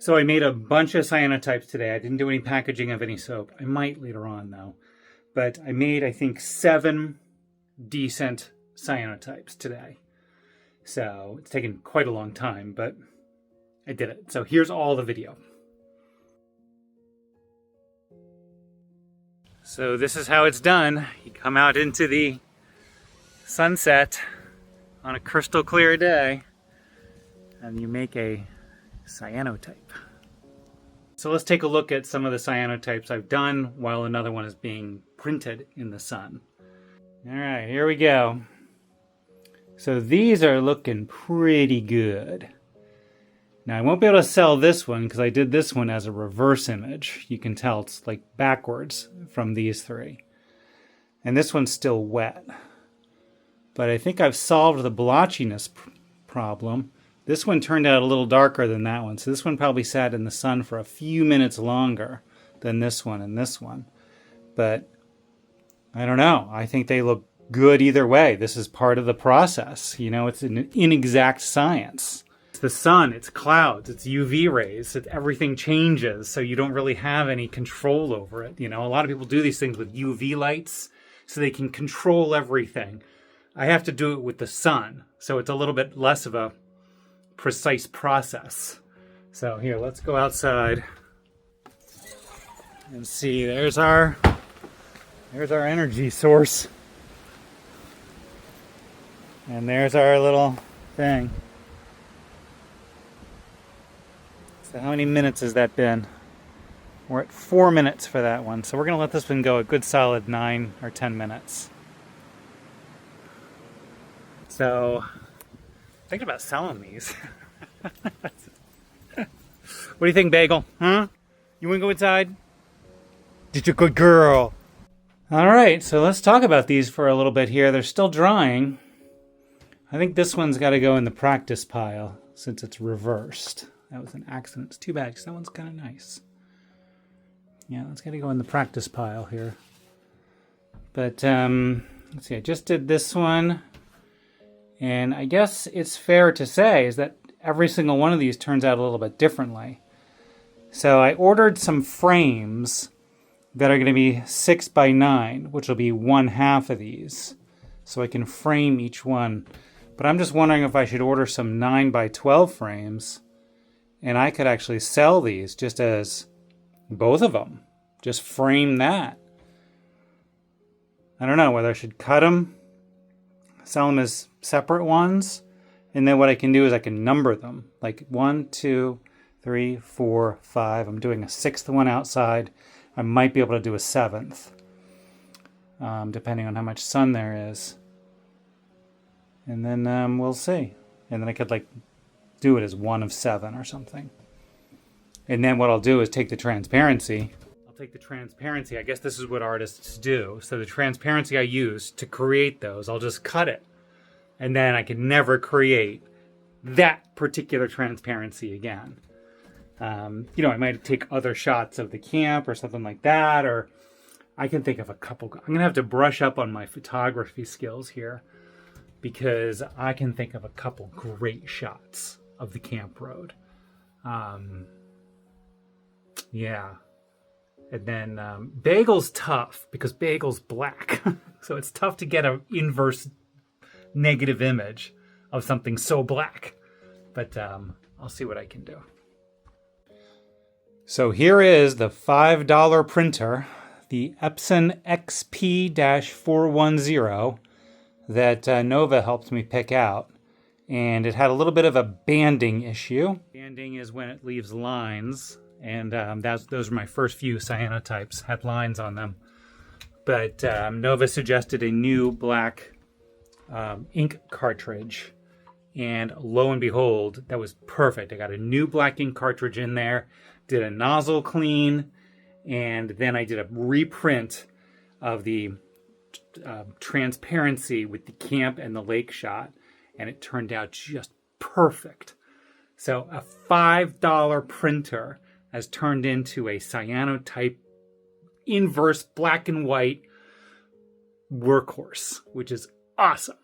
So I made a bunch of cyanotypes today. I didn't do any packaging of any soap. I might later on though. But I made, I think, 7 decent cyanotypes today. So it's taken quite a long time, but I did it. So here's all the video. So this is how it's done. You come out into the sunset on a crystal clear day and you make a cyanotype. So let's take a look at some of the cyanotypes I've done while another one is being printed in the sun. All right, here we go. So these are looking pretty good. Now I won't be able to sell this one because I did this one as a reverse image. You can tell it's like backwards from these 3. And this one's still wet. But I think I've solved the blotchiness problem. This one turned out a little darker than that one. So this one probably sat in the sun for a few minutes longer than this one and this one. But I don't know. I think they look good either way. This is part of the process. You know, it's an inexact science. It's the sun, it's clouds, it's UV rays, everything changes. So you don't really have any control over it. You know, a lot of people do these things with UV lights so they can control everything. I have to do it with the sun. So it's a little bit less of a precise process. So here, let's go outside and see. There's our energy source. And there's our little thing. So how many minutes has that been? We're at 4 minutes for that one. So we're going to let this one go a good solid 9 or 10 minutes. So thinking about selling these. What do you think, Bagel? Huh? You want to go inside? Just a good girl. All right, so let's talk about these for a little bit here. They're still drying. I think this one's got to go in the practice pile since it's reversed. That was an accident. It's too bad because that one's kind of nice. Yeah, that's got to go in the practice pile here. But let's see, I just did this one. And I guess it's fair to say is that every single one of these turns out a little bit differently. So I ordered some frames that are going to be 6 by 9, which will be 1/2 of these. So I can frame each one. But I'm just wondering if I should order some 9 by 12 frames. And I could actually sell these just as both of them. Just frame that. I don't know whether I should cut them, sell them as separate ones, and then what I can do is I can number them. Like 1, 2, 3, 4, 5. I'm doing a 6th one outside. I might be able to do a 7th, depending on how much sun there is. And then we'll see. And then I could like do it as 1 of 7 or something. And then what I'll do is take the transparency. I'll take the transparency. I guess this is what artists do. So the transparency I use to create those, I'll just cut it. And then I can never create that particular transparency again. You know, I might take other shots of the camp or something like that, or I can think of a couple. I'm going to have to brush up on my photography skills here because I can think of a couple great shots of the camp road. Yeah. And then Bagel's tough because Bagel's black. So it's tough to get an inverse negative image of something so black. But I'll see what I can do. So here is the $5 printer, the Epson XP-410 that Nova helped me pick out. And it had a little bit of a banding issue. Banding is when it leaves lines. And those are my first few cyanotypes, had lines on them. But Nova suggested a new black ink cartridge. And lo and behold, that was perfect. I got a new black ink cartridge in there, did a nozzle clean, and then I did a reprint of the transparency with the camp and the lake shot. And it turned out just perfect. So a $5 printer has turned into a cyanotype inverse black and white workhorse, which is awesome.